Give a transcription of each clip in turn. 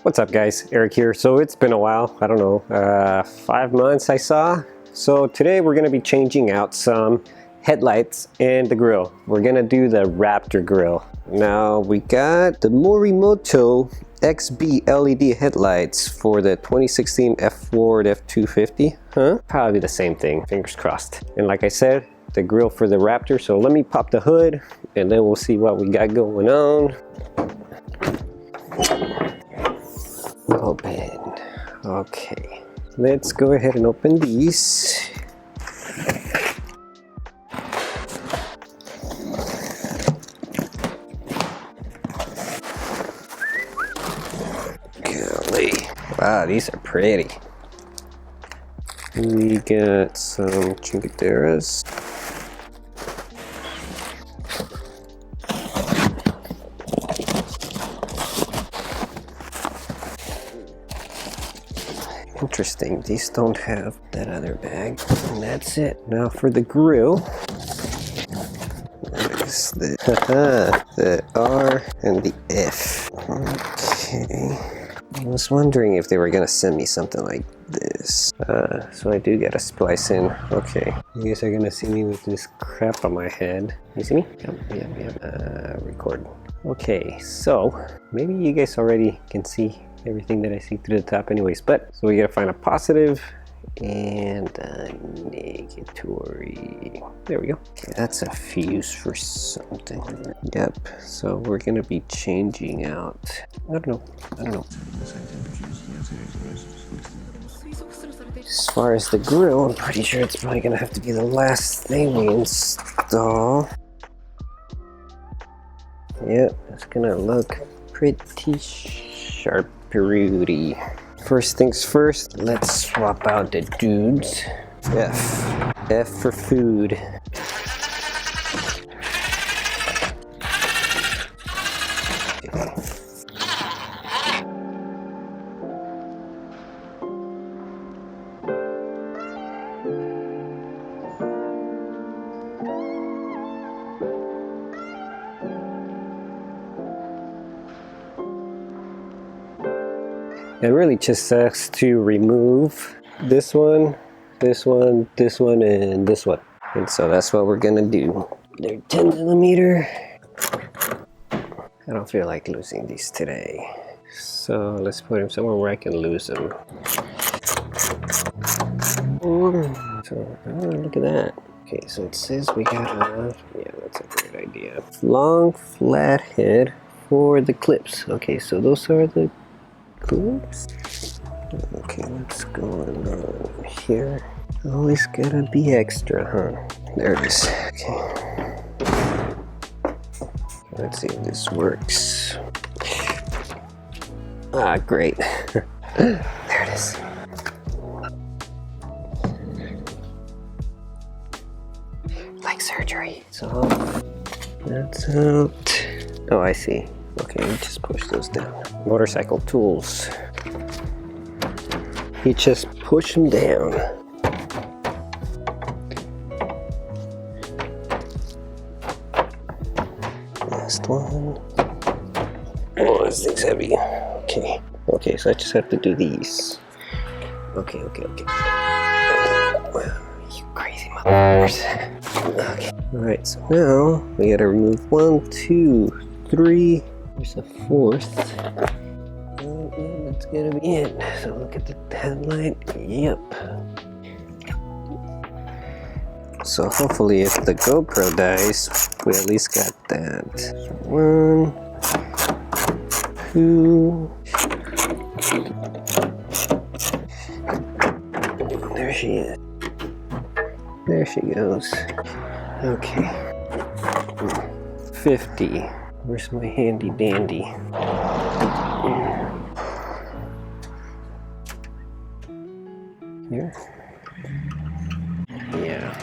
What's up guys, Eric here. So it's been a while, I don't know, 5 months I saw. So today we're gonna be changing out some headlights and the grille. We're gonna do the Raptor grille. Now we got the Morimoto XB LED headlights for the 2016 F350. Probably the same thing, fingers crossed. And like I said, the grille for the Raptor. So let me pop the hood and then we'll see what we got going on. Open. Okay, let's go ahead and open these. Golly. Wow, these are pretty. We got some chingaderas. Interesting, these don't have that other bag. And that's it. Now for the grille. There's the R and the F. Okay. I was wondering if they were gonna send me something like this. So I do get a splice in. Okay. You guys are gonna see me with this crap on my head. You see me? Yep. Record. Okay, so maybe you guys already can see everything that I see through the top anyways, but so we gotta find a positive and a negatory. There we go. Okay, that's a fuse for something. Yep, so we're gonna be changing out, I don't know. As far as the grille, I'm pretty sure it's probably gonna have to be the last thing we install. Yep, it's gonna look pretty sharp. First things first, let's swap out the dudes. F for food. It really just sucks to remove this one, this one, this one, and this one. And so that's what we're gonna do. They're 10 millimeter. I don't feel like losing these today. So let's put them somewhere where I can lose them. So, look at that. Okay, so it says we got a, yeah, that's a great idea. Long flat head for the clips. Okay, so those are the clips. Okay, what's going on here? Always gotta be extra, huh? There it is. Okay. Let's see if this works. Ah, great. There it is. Like surgery. So that's out. Oh, I see. Okay, just push those down. Motorcycle tools. You just push them down. Last one. Oh, this thing's heavy. Okay. Okay, so I just have to do these. Okay. You crazy motherfuckers. Okay. Alright, so now we gotta remove 1, 2, 3. There's a fourth. That's gonna be it. So look at the headlight. Yep. So hopefully if the GoPro dies, we at least got that. So 1, 2. There she is. There she goes. Okay. 50. Where's my handy dandy? Here? Yeah.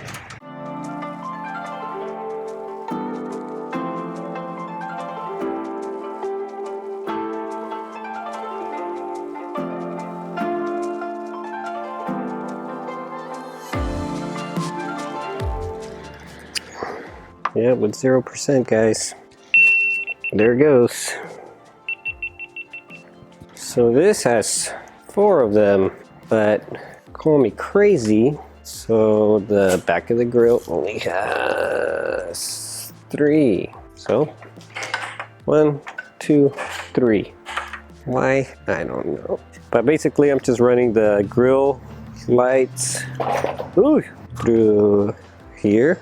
Yeah, with 0%, guys. There it goes. So this has 4 of them, but call me crazy. So the back of the grill only has 3. So 1, 2, 3. Why? I don't know. But basically I'm just running the grill lights through here.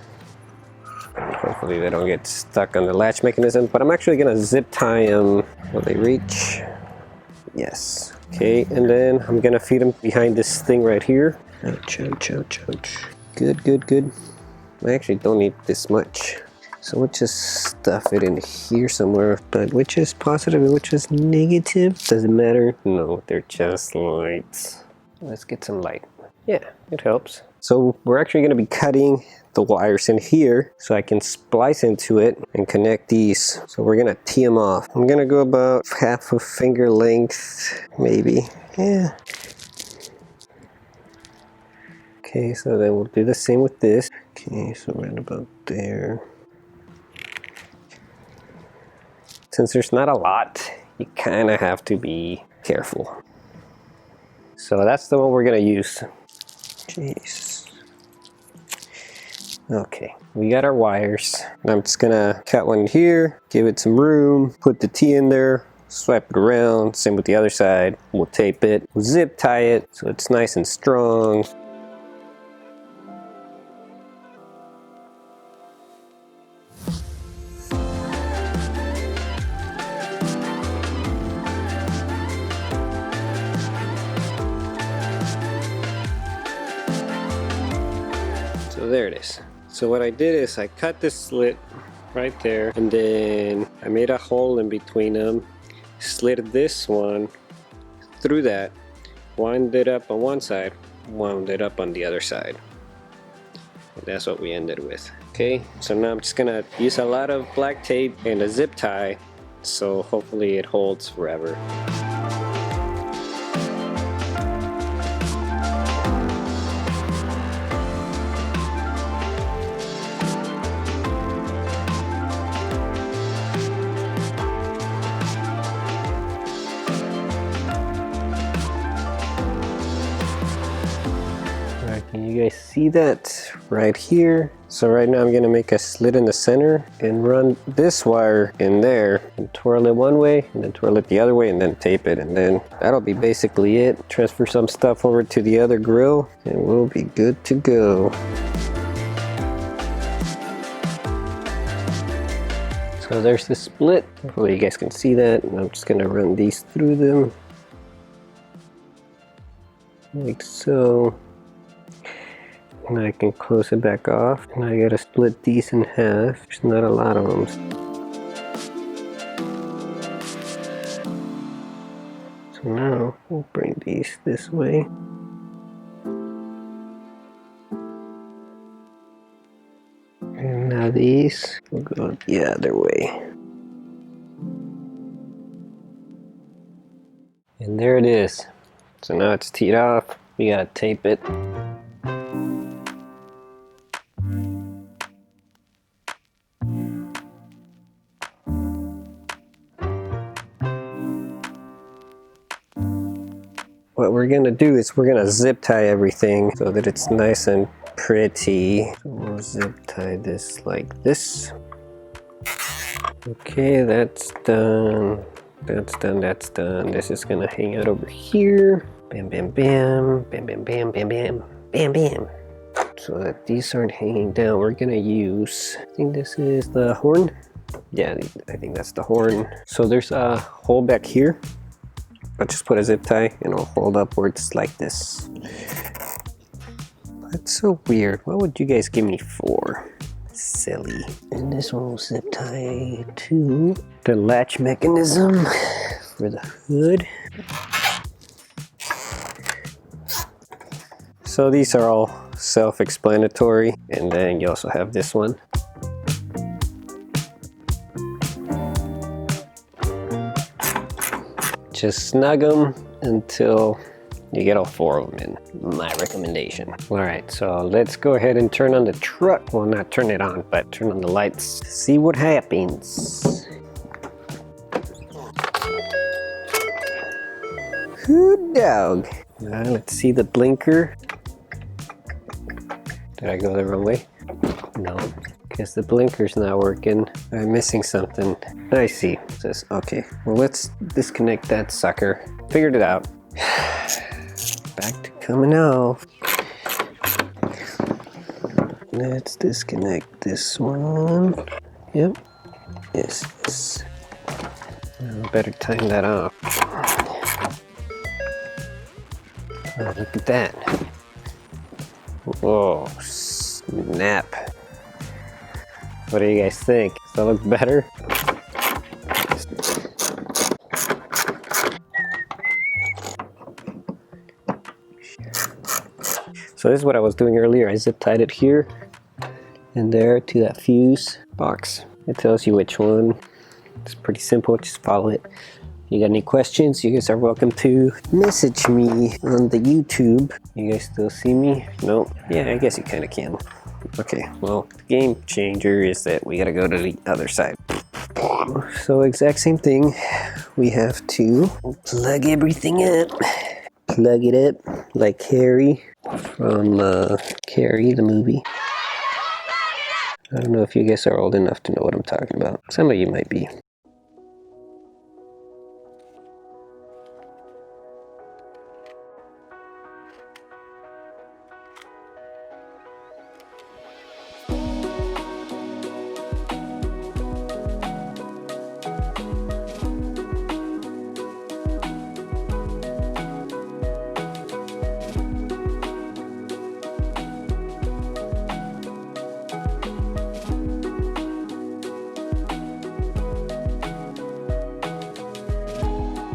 Hopefully they don't get stuck on the latch mechanism, but I'm actually gonna zip tie them. Will they reach? Yes. Okay, and then I'm gonna feed them behind this thing right here. Ouch, ouch, ouch, ouch. Good, good, good. I actually don't need this much. So we'll just stuff it in here somewhere, but which is positive and which is negative? Does it matter? No, they're just lights. Let's get some light. Yeah, it helps. So we're actually gonna be cutting the wires in here so I can splice into it and connect these. So we're gonna tee them off. I'm gonna go about half a finger length, maybe. Yeah. Okay, so then we'll do the same with this. Okay, so right about there. Since there's not a lot, you kind of have to be careful. So that's the one we're gonna use. Jeez. Okay, we got our wires. I'm just gonna cut one here, give it some room, put the T in there, swipe it around, same with the other side. We'll tape it, we'll zip tie it so it's nice and strong. So there it is. So what I did is I cut this slit right there, and then I made a hole in between them, slid this one through that, wound it up on one side, wound it up on the other side. And that's what we ended with. Okay, so now I'm just gonna use a lot of black tape and a zip tie, so hopefully it holds forever. Can you guys see that right here? So right now I'm gonna make a slit in the center and run this wire in there and twirl it one way and then twirl it the other way and then tape it, and then that'll be basically it. Transfer some stuff over to the other grill and we'll be good to go. So there's the split. Hopefully you guys can see that, and I'm just gonna run these through them like so. And I can close it back off. And I gotta split these in half. There's not a lot of them. So now we'll bring these this way. And now these will go the other way. And there it is. So now it's teed off. We gotta tape it. What we're gonna do is we're gonna zip tie everything so that it's nice and pretty. So we'll zip tie this like this. Okay, that's done. That's done, that's done. This is gonna hang out over here. Bam, bam, bam, bam, bam, bam, bam, bam, bam, bam. So that these aren't hanging down, we're gonna use, I think this is the horn. Yeah, I think that's the horn. So there's a hole back here. I'll just put a zip tie and it'll hold upwards like this. That's so weird. What would you guys give me for? Silly. And this one will zip tie to the latch mechanism for the hood. So these are all self-explanatory. And then you also have this one. Just snug them until you get all 4 of them in, my recommendation. All right, so let's go ahead and turn on the truck. Well, not turn it on, but turn on the lights. See what happens. Good dog. Now let's see the blinker. Did I go the wrong way? No. Guess the blinker's not working. I'm missing something. I see. It says, okay, well let's disconnect that sucker. Figured it out. Back to coming off. Let's disconnect this one. Yep. Yes. I better time that off. Oh, look at that. Whoa, snap. What do you guys think? Does that look better? So this is what I was doing earlier. I zip tied it here and there to that fuse box. It tells you which one. It's pretty simple, just follow it. You got any questions, you guys are welcome to message me on the YouTube. You guys still see me? No? Yeah, I guess you kind of can. Okay, well, the game changer is that we gotta go to the other side. So exact same thing. We have to plug everything up. Plug it up like Harry from Carrie, the movie. I don't know if you guys are old enough to know what I'm talking about. Some of you might be.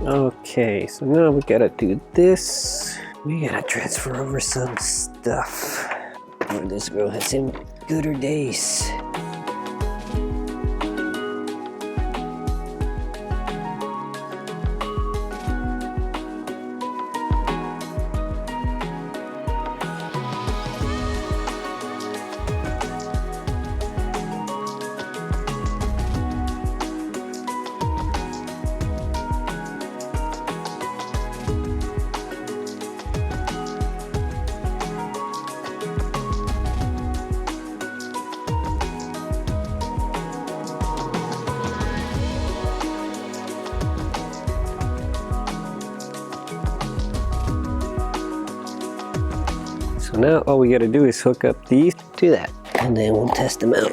Okay, so now we gotta do this. We gotta transfer over some stuff. Oh, this girl has some gooder days. So now all we gotta do is hook up these to that, and then we'll test them out.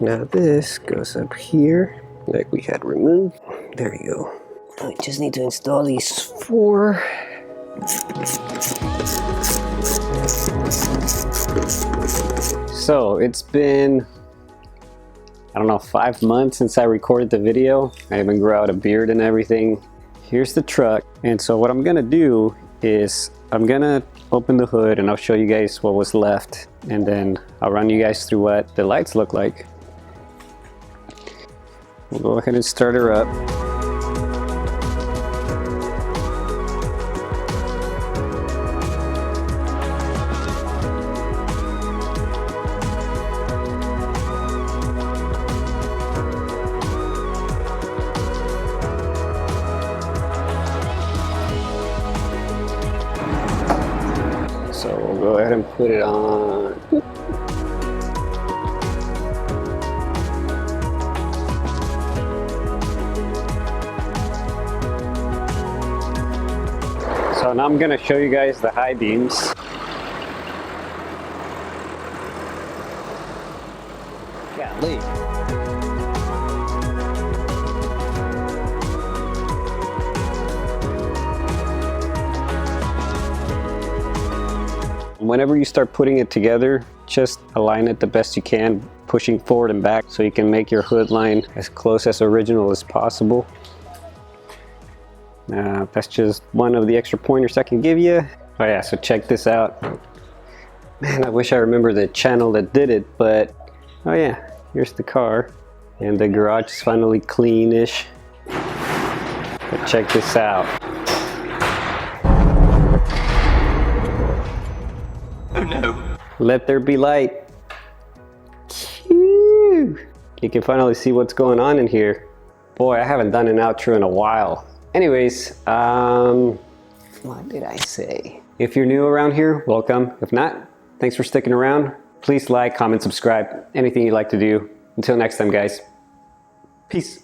Now this goes up here, like we had removed. There you go. I just need to install these 4. So it's been, I don't know, 5 months since I recorded the video. I even grew out a beard and everything. Here's the truck. And so what I'm gonna do is I'm gonna open the hood and I'll show you guys what was left. And then I'll run you guys through what the lights look like. We'll go ahead and start her up. So we'll go ahead and put it on. So now I'm going to show you guys the high beams. Golly. Whenever you start putting it together, just align it the best you can, pushing forward and back so you can make your hood line as close as original as possible. That's just one of the extra pointers I can give you. Oh yeah, so check this out. Man, I wish I remember the channel that did it, but oh yeah, here's the car. And the garage is finally cleanish. But check this out. Oh no. Let there be light. Phew. You can finally see what's going on in here. Boy, I haven't done an outro in a while. Anyways, what did I say? If you're new around here, welcome. If not, thanks for sticking around. Please like, comment, subscribe, anything you'd like to do. Until next time, guys. Peace.